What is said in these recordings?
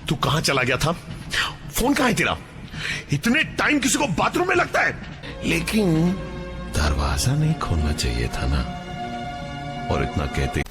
तू कहां चला गया था? फोन कहां है तेरा? इतने टाइम किसी को बाथरूम में लगता है? लेकिन दरवाजा नहीं खोलना चाहिए था ना। और इतना कहते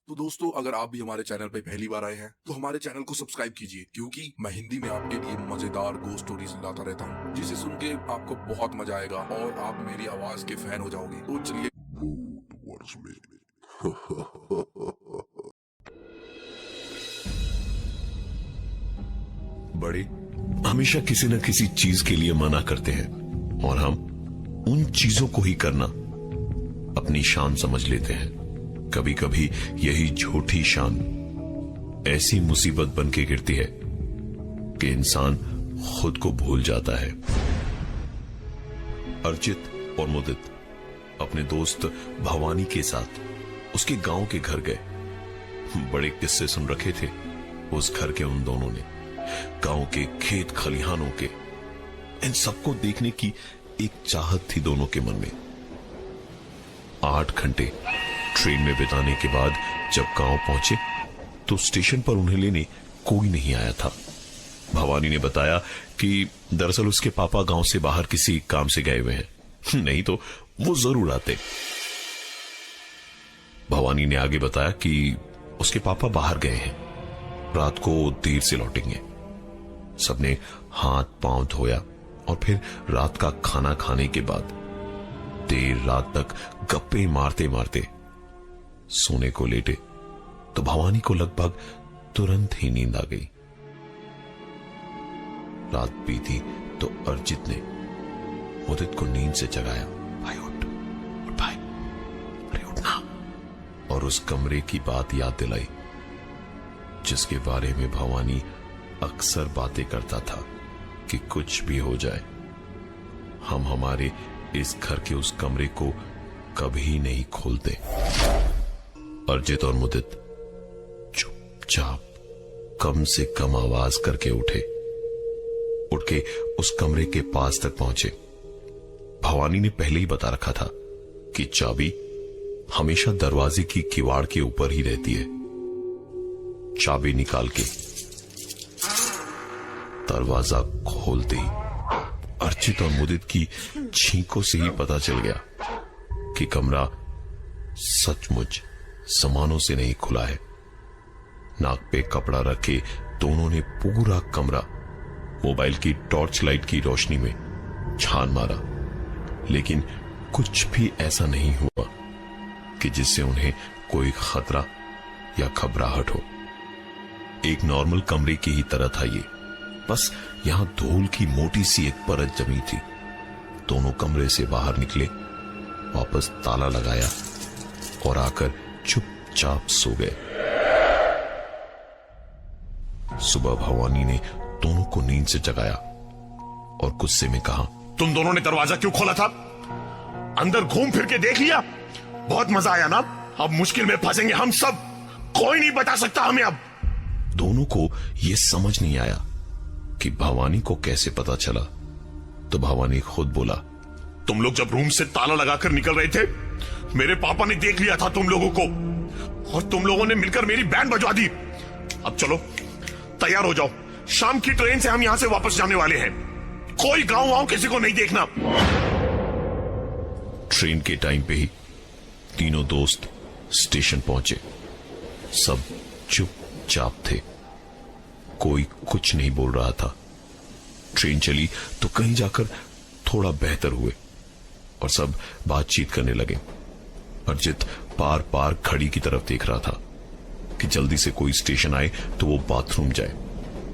तो दोस्तों, अगर आप भी हमारे चैनल पे पहली बार आए हैं तो हमारे चैनल को सब्सक्राइब कीजिए, क्योंकि मैं हिंदी में आपके लिए मजेदार गो स्टोरीज लाता रहता हूँ, जिसे सुन के आपको बहुत मजा आएगा और आप मेरी आवाज के फैन हो जाओगे। तो चलिए बड़े हमेशा किसी न किसी चीज के लिए मना करते हैं और हम उन चीजों को ही करना अपनी शान समझ लेते हैं। कभी कभी यही झूठी शान ऐसी मुसीबत बन के गिरती है कि इंसान खुद को भूल जाता है। अर्जित और मुदित अपने दोस्त भवानी के साथ उसके गांव के घर गए। बड़े किस्से सुन रखे थे उस घर के उन दोनों ने। गांव के खेत खलिहानों के इन सबको देखने की एक चाहत थी दोनों के मन में। 8 घंटे ट्रेन में बिताने के बाद जब गांव पहुंचे तो स्टेशन पर उन्हें लेने कोई नहीं आया था। भवानी ने बताया कि दरअसल उसके पापा गांव से बाहर किसी काम से गए हुए हैं, नहीं तो वो जरूर आते। भवानी ने आगे बताया कि उसके पापा बाहर गए हैं, रात को देर से लौटेंगे। सबने हाथ पांव धोया और फिर रात का खाना खाने के बाद देर रात तक गप्पे मारते मारते सोने को लेटे तो भवानी को लगभग तुरंत ही नींद आ गई। रात बीती तो अर्जित ने मुदित को नींद से जगाया। भाई उठ भाई, अरे उठना। और उस कमरे की बात याद दिलाई जिसके बारे में भवानी अक्सर बातें करता था कि कुछ भी हो जाए हम हमारे इस घर के उस कमरे को कभी नहीं खोलते। अर्जित और मुदित चुपचाप कम से कम आवाज करके उठे। उठ के उस कमरे के पास तक पहुंचे। भवानी ने पहले ही बता रखा था कि चाबी हमेशा दरवाजे की किवाड़ के ऊपर ही रहती है। चाबी निकाल के दरवाजा खोलते ही अर्जित और मुदित की छींकों से ही पता चल गया कि कमरा सचमुच सामानों से नहीं खुला है। नाक पे कपड़ा रखे दोनों ने पूरा कमरा मोबाइल की टॉर्च लाइट की रोशनी में छान मारा, लेकिन कुछ भी ऐसा नहीं हुआ कि जिससे उन्हें कोई खतरा या घबराहट हो। एक नॉर्मल कमरे की ही तरह था ये, बस यहां धूल की मोटी सी एक परत जमी थी। दोनों कमरे से बाहर निकले, वापस ताला लगाया और आकर चुपचाप सो गए। सुबह भवानी ने दोनों को नींद से जगाया और गुस्से में कहा, तुम दोनों ने दरवाजा क्यों खोला था? अंदर घूम फिर के देख लिया? बहुत मजा आया ना? अब मुश्किल में फंसेंगे हम सब, कोई नहीं बता सकता हमें अब। दोनों को यह समझ नहीं आया कि भवानी को कैसे पता चला। तो भवानी खुद बोला, तुम लोग जब रूम से ताला लगाकर निकल रहे थे, मेरे पापा ने देख लिया था तुम लोगों को और तुम लोगों ने मिलकर मेरी बैंड बजवा दी। अब चलो तैयार हो जाओ, शाम की ट्रेन से हम यहां से वापस जाने वाले हैं। कोई गांव वांव किसी को नहीं देखना। ट्रेन के टाइम पे ही तीनों दोस्त स्टेशन पहुंचे। सब चुपचाप थे, कोई कुछ नहीं बोल रहा था। ट्रेन चली तो कहीं जाकर थोड़ा बेहतर हुए और सब बातचीत करने लगे। अर्जित पार पार घड़ी की तरफ देख रहा था कि जल्दी से कोई स्टेशन आए तो वो बाथरूम जाए,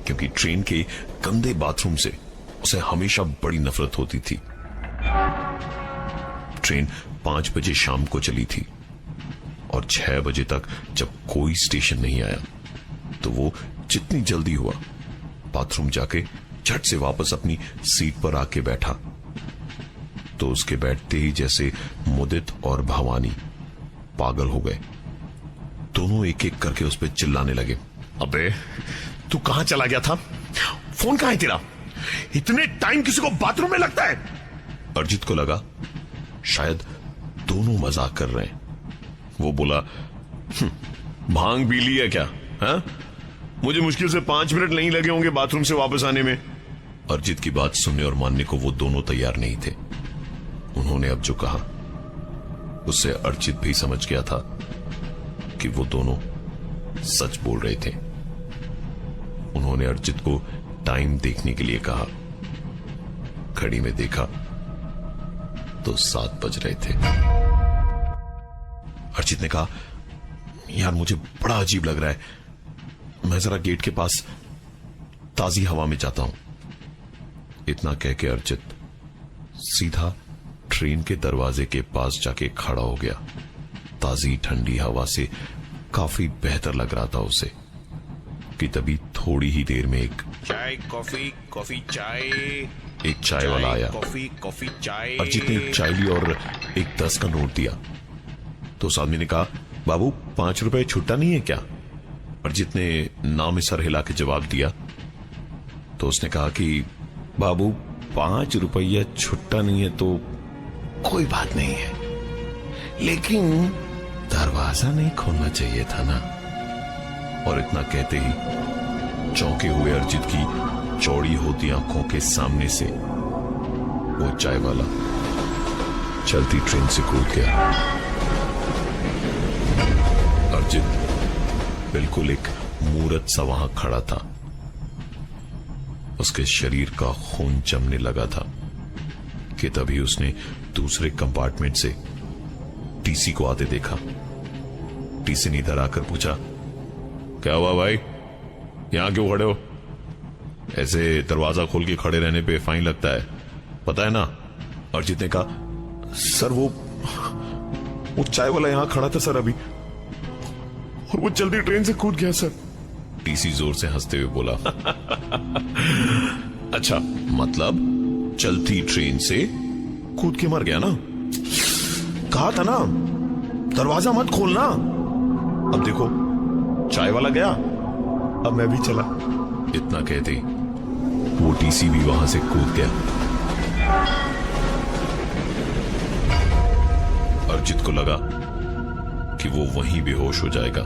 क्योंकि ट्रेन के गंदे बाथरूम से उसे हमेशा बड़ी नफरत होती थी। ट्रेन 5 बजे शाम को चली थी और 6 बजे तक जब कोई स्टेशन नहीं आया तो वो जितनी जल्दी हुआ बाथरूम जाके झट से वापस अपनी सीट पर आके बैठा। तो उसके बैठते ही जैसे मुदित और भवानी पागल हो गए। दोनों एक एक करके उस पर चिल्लाने लगे, अबे तू कहां चला गया था? फोन कहां है तेरा? इतने टाइम किसी को बाथरूम में लगता है? अर्जित को लगा शायद दोनों मजाक कर रहे हैं। वो बोला, भांग पी ली है क्या? हा? मुझे मुश्किल से 5 मिनट नहीं लगे होंगे बाथरूम से वापस आने में। अर्जित की बात सुनने और मानने को वो दोनों तैयार नहीं थे। उन्होंने अब जो कहा उससे अर्जित भी समझ गया था कि वो दोनों सच बोल रहे थे। उन्होंने अर्जित को टाइम देखने के लिए कहा। घड़ी में देखा तो 7 बज रहे थे। अर्जित ने कहा, यार मुझे बड़ा अजीब लग रहा है, मैं जरा गेट के पास ताजी हवा में जाता हूं। इतना कह के अर्जित सीधा ट्रेन के दरवाजे के पास जाके खड़ा हो गया। ताजी ठंडी हवा से काफी बेहतर लग रहा था उसे कि तभी थोड़ी ही देर में एक चाय कॉफी, कॉफी चाय, एक चाय वाला आया। कॉफी कॉफी चाय। अर्जित ने एक चाय ली और एक 10 का नोट दिया तो उस आदमी ने कहा, बाबू 5 रुपए छुट्टा नहीं है क्या? अर्जित ने ना में सर हिला के जवाब दिया तो उसने कहा कि बाबू 5 रुपया छुट्टा नहीं है तो कोई बात नहीं है, लेकिन दरवाजा नहीं खोलना चाहिए था ना। और इतना कहते ही चौंके हुए अर्जित की चौड़ी होती आंखों के सामने से वो चाय वाला चलती ट्रेन से कूद गया। अर्जित बिल्कुल एक मूर्त सा वहां खड़ा था। उसके शरीर का खून जमने लगा था कि तभी उसने दूसरे कंपार्टमेंट से टीसी को आते देखा। टीसी ने इधर आकर पूछा, क्या हुआ भाई, यहां क्यों खड़े हो? ऐसे दरवाजा खोल के खड़े रहने पे फाइन लगता है, पता है ना? अर्जित ने कहा, सर वो चाय वाला यहां खड़ा था सर अभी, और वो जल्दी ट्रेन से कूद गया सर। टीसी जोर से हंसते हुए बोला, अच्छा मतलब चलती ट्रेन से कूद के मर गया ना? कहा था ना दरवाजा मत खोलना। अब देखो चाय वाला गया, अब मैं भी चला। इतना कहते वो टीसी भी वहां से कूद गया। अर्जित को लगा कि वो वहीं बेहोश हो जाएगा।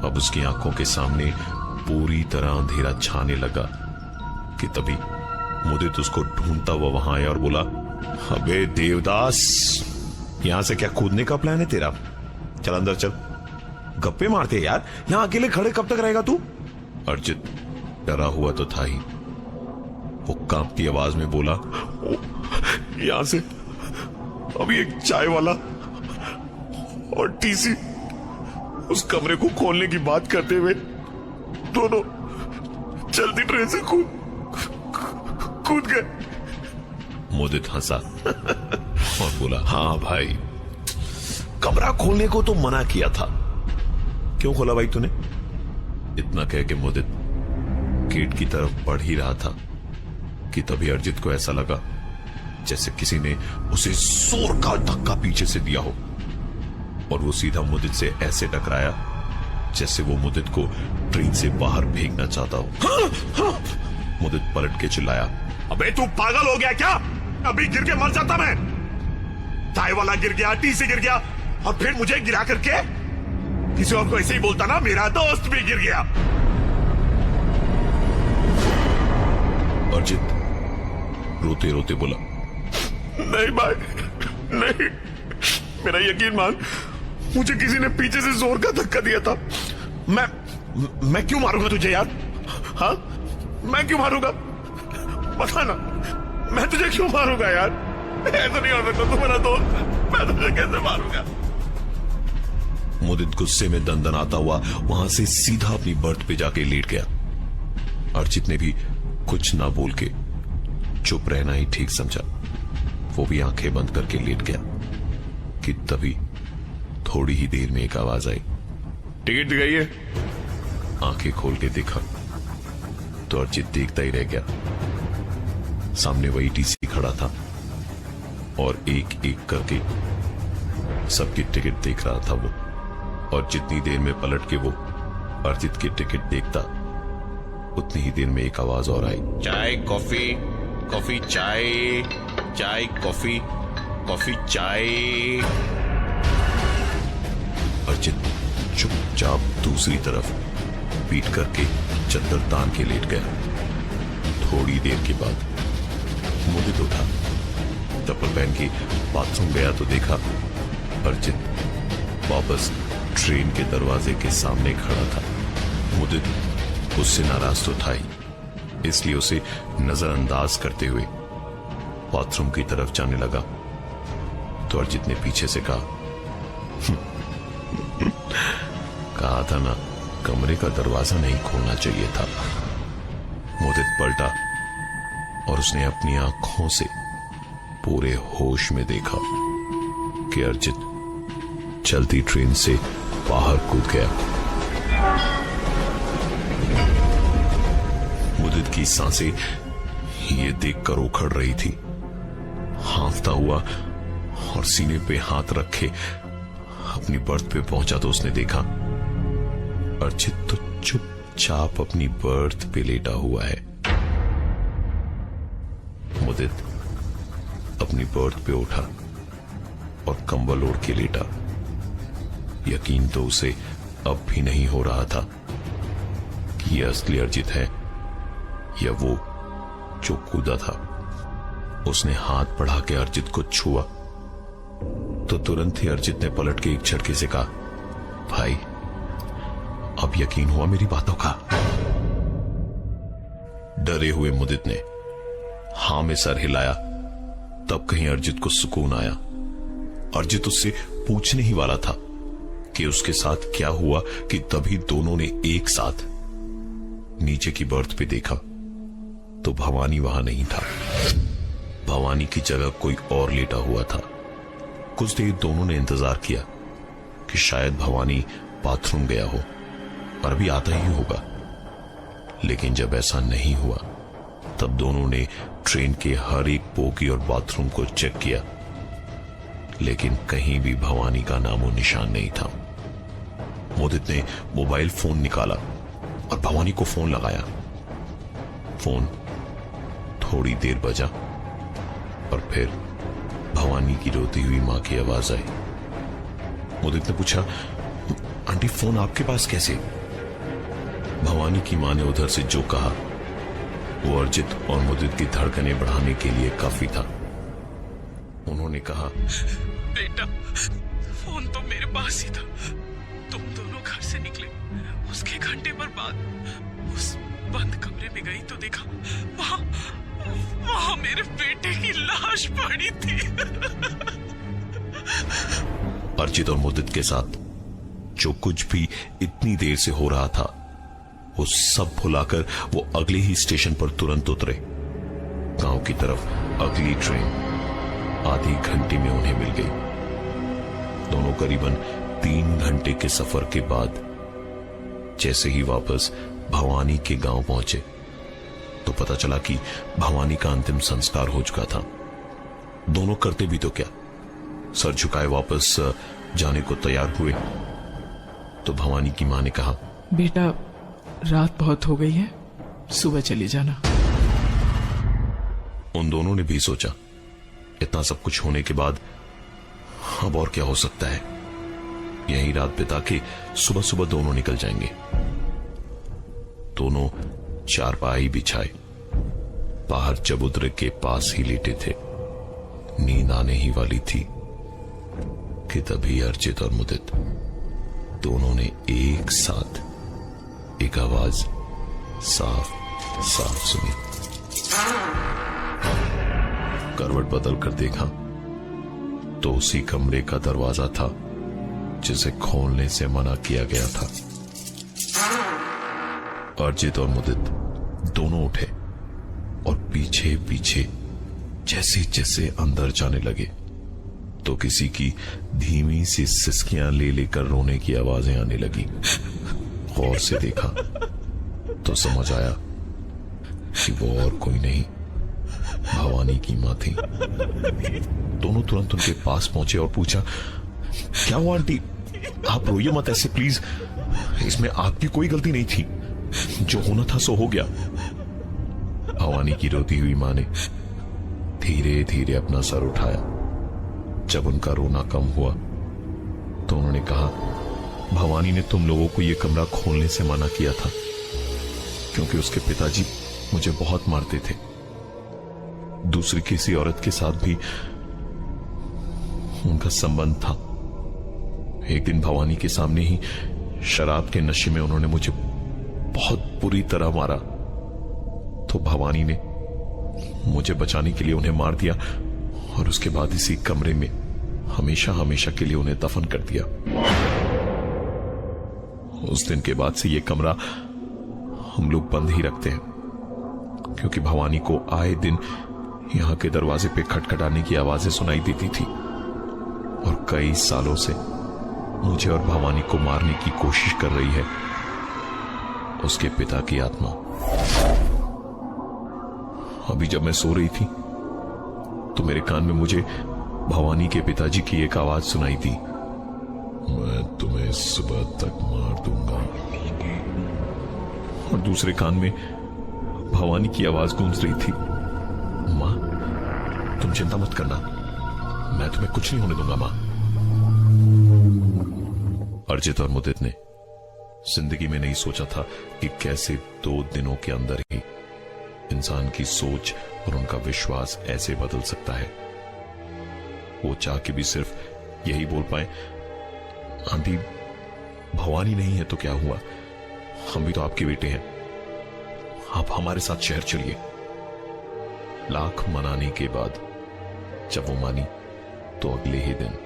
अब उसकी आंखों के सामने पूरी तरह अंधेरा छाने लगा कि तभी मुदित उसको ढूंढता हुआ वहां आया और बोला, अबे देवदास, यहां से क्या कूदने का प्लान है तेरा? चल अंदर चल, गप्पे मारते यार, यहां अकेले खड़े कब तक रहेगा तू? अर्जित डरा हुआ तो था ही, वो कांपती आवाज में बोला, यहां से अभी एक चाय वाला और टीसी उस कमरे को खोलने की बात करते हुए दोनों चलती ट्रेन से कूद गए। मुदित हंसा और बोला, हाँ भाई, कमरा खोलने को तो मना किया था, क्यों खोला भाई तूने? इतना कह के मुदित गेट की तरफ बढ़ ही रहा था कि तभी अर्जित को ऐसा लगा जैसे किसी ने उसे जोर का धक्का पीछे से दिया हो, और वो सीधा मुदित से ऐसे टकराया जैसे वो मुदित को ट्रेन से बाहर फेंकना चाहता हो। हाँ, हाँ। मुदित पलट के चिल्लाया, अबे तू पागल हो गया क्या? अभी गिर के मर जाता मैं। चाय वाला गिर गया, टीसी गिर गया, और फिर मुझे गिरा करके किसी और को ऐसे ही बोलता ना, मेरा दोस्त भी गिर गया। अर्जित रोते रोते बोला, नहीं भाई नहीं, मेरा यकीन मान, मुझे किसी ने पीछे से जोर का धक्का दिया था। मैं क्यों मारूंगा तुझे यार? हाँ, मैं क्यों मारूंगा? बता ना, मैं तुझे क्यों मारूंगा यार? ऐसा नहीं हो सकता, तू मेरा दोस्त, मैं तुझे कैसे मारूंगा? मुदित गुस्से में दंदनाता हुआ वहां से सीधा अपनी बर्थ पे जाके लेट गया। अर्जित ने भी कुछ ना बोल के चुप रहना ही ठीक समझा। वो भी आंखें बंद करके लेट गया कि तभी थोड़ी ही देर में एक आवाज आई, टिकट दिखाइए। आंखें खोल के देखा तो अर्जित देखता ही रह गया। सामने वही टीसी खड़ा था और एक एक करके सबकी टिकट देख रहा था वो, और जितनी देर में पलट के वो अर्जित की टिकट देखता उतनी ही देर में एक आवाज और आई, चाय कॉफी, कॉफी चाय, चाय कॉफी। कॉफी, चाय। अर्जित चुपचाप दूसरी तरफ पीट करके चद्दर तान के लेट गया। थोड़ी देर के बाद मुदित उठा, चप्पल पहन के बाथरूम गया तो देखा अर्जित वापस ट्रेन के दरवाजे के सामने खड़ा था। मुदित उससे नाराज तो था ही, इसलिए उसे नजरअंदाज करते हुए बाथरूम की तरफ जाने लगा तो अर्जित ने पीछे से कहा था ना, कमरे का दरवाजा नहीं खोलना चाहिए था। मुदित पलटा और उसने अपनी आंखों से पूरे होश में देखा कि अर्जित चलती ट्रेन से बाहर कूद गया। मुदित की सांसें ये देखकर उखड़ रही थी। हांफता हुआ और सीने पे हाथ रखे अपनी बर्थ पे पहुंचा तो उसने देखा अर्जित तो चुपचाप अपनी बर्थ पे लेटा हुआ है। मुदित अपनी बर्थ पे उठा और कंबल ओढ़ के लेटा। यकीन तो उसे अब भी नहीं हो रहा था कि यह असली अर्जित है या वो जो कूदा था। उसने हाथ बढ़ा के अर्जित को छुआ तो तुरंत ही अर्जित ने पलट के एक झटके से कहा, भाई अब यकीन हुआ मेरी बातों का? डरे हुए मुदित ने हां में सर हिलाया, तब कहीं अर्जित को सुकून आया। अर्जित उससे पूछने ही वाला था कि उसके साथ क्या हुआ कि तभी दोनों ने एक साथ नीचे की बर्थ पे देखा तो भवानी वहां नहीं था। भवानी की जगह कोई और लेटा हुआ था। कुछ देर दोनों ने इंतजार किया कि शायद भवानी बाथरूम गया हो और अभी आता ही होगा, लेकिन जब ऐसा नहीं हुआ तब दोनों ने ट्रेन के हर एक बोगी और बाथरूम को चेक किया, लेकिन कहीं भी भवानी का नामो निशान नहीं था। मुदित ने मोबाइल फोन निकाला और भवानी को फोन लगाया। फोन थोड़ी देर बजा और फिर भवानी की रोती हुई मां की आवाज आई। मुदित ने पूछा, आंटी फोन आपके पास कैसे? भवानी की मां ने उधर से जो कहा वो अर्जित और मुदित की धड़कनें बढ़ाने के लिए काफी था। उन्होंने कहा, बेटा फोन तो मेरे पास ही था, तुम दोनों घर से निकले उसके घंटे भर बाद उस बंद कमरे में गई तो देखा वहां मेरे बेटे की लाश पड़ी थी। अर्जित और मुदित के साथ जो कुछ भी इतनी देर से हो रहा था वो सब भुलाकर वो अगले ही स्टेशन पर तुरंत उतरे। गांव की तरफ अगली ट्रेन आधी घंटे में उन्हें मिल गई। दोनों करीबन 3 घंटे के सफर के बाद जैसे ही वापस भवानी के गांव पहुंचे तो पता चला कि भवानी का अंतिम संस्कार हो चुका था। दोनों करते भी तो क्या, सर झुकाए वापस जाने को तैयार हुए तो भवानी की मां ने कहा, बेटा रात बहुत हो गई है, सुबह चली जाना। उन दोनों ने भी सोचा इतना सब कुछ होने के बाद अब और क्या हो सकता है, यहीं रात बिता के सुबह सुबह दोनों निकल जाएंगे। दोनों चारपाई बिछाए बाहर चबूतरे के पास ही लेटे थे। नींद आने ही वाली थी कि तभी अर्जित और मुदित दोनों ने एक साथ एक आवाज साफ साफ सुनी। करवट बदल कर देखा तो उसी कमरे का दरवाजा था जिसे खोलने से मना किया गया था। अर्जित और मुदित दोनों उठे और पीछे पीछे जैसे जैसे अंदर जाने लगे तो किसी की धीमी सी सिसकियां ले लेकर रोने की आवाजें आने लगी। गौर से देखा तो समझ आया कि वो और कोई नहीं भवानी की मां थी। दोनों तुरंत उनके पास पहुंचे और पूछा, क्या हुआ आंटी? आप रोइए मत ऐसे प्लीज, इसमें आपकी कोई गलती नहीं थी, जो होना था सो हो गया। भवानी की रोती हुई मां ने धीरे धीरे अपना सर उठाया जब उनका रोना कम हुआ तो उन्होंने कहा, भवानी ने तुम लोगों को यह कमरा खोलने से मना किया था क्योंकि उसके पिताजी मुझे बहुत मारते थे। दूसरी किसी औरत के साथ भी उनका संबंध था। एक दिन भवानी के सामने ही शराब के नशे में उन्होंने मुझे बहुत बुरी तरह मारा, तो भवानी ने मुझे बचाने के लिए उन्हें मार दिया और उसके बाद इसी कमरे में हमेशा हमेशा के लिए उन्हें दफन कर दिया। उस दिन के बाद से यह कमरा हम लोग बंद ही रखते हैं क्योंकि भवानी को आए दिन यहां के दरवाजे पे खटखटाने की आवाजें सुनाई देती थी और कई सालों से मुझे और भवानी को मारने की कोशिश कर रही है उसके पिता की आत्मा। अभी जब मैं सो रही थी तो मेरे कान में मुझे भवानी के पिताजी की एक आवाज सुनाई दी, मैं तुम्हें सुबह तक मार दूंगा। और दूसरे कान में भवानी की आवाज गूंज रही थी, मां तुम चिंता मत करना, मैं तुम्हें कुछ नहीं होने दूंगा मां। अर्जित और मुदित ने जिंदगी में नहीं सोचा था कि कैसे 2 दिनों के अंदर ही इंसान की सोच और उनका विश्वास ऐसे बदल सकता है। वो चाह के भी सिर्फ यही बोल पाए, आंटी भवानी नहीं है तो क्या हुआ, हम भी तो आपके बेटे हैं, आप हमारे साथ शहर चलिए। लाख मनाने के बाद जब वो मानी तो अगले ही दिन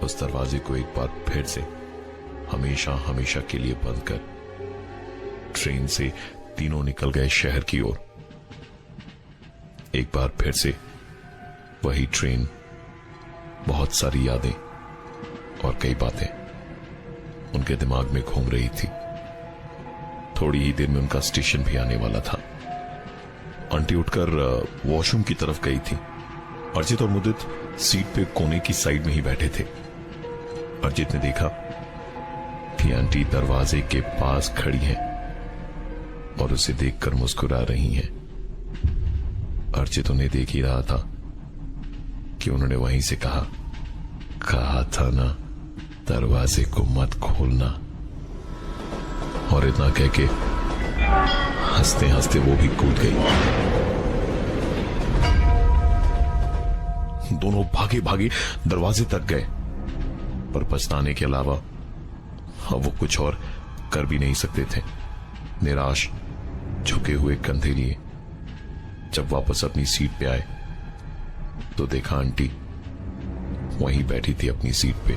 उस दरवाजे को एक बार फिर से हमेशा हमेशा के लिए बंद कर ट्रेन से तीनों निकल गए शहर की ओर। एक बार फिर से वही ट्रेन, बहुत सारी यादें और कई बातें उनके दिमाग में घूम रही थी। थोड़ी ही देर में उनका स्टेशन भी आने वाला था। आंटी उठकर वॉशरूम की तरफ गई थी। अर्जित और मुदित सीट पे कोने की साइड में ही बैठे थे। अर्जित ने देखा कि आंटी दरवाजे के पास खड़ी हैं और उसे देखकर मुस्कुरा रही हैं। अर्जित उन्हें देख ही रहा था कि उन्होंने वहीं से कहा था ना दरवाजे को मत खोलना, और इतना कह के हंसते हंसते वो भी कूद गई। दोनों भागे भागे दरवाजे तक गए, पर पछताने के अलावा अब वो कुछ और कर भी नहीं सकते थे। निराश झुके हुए कंधे लिए जब वापस अपनी सीट पे आए तो देखा आंटी वहीं बैठी थी अपनी सीट पे।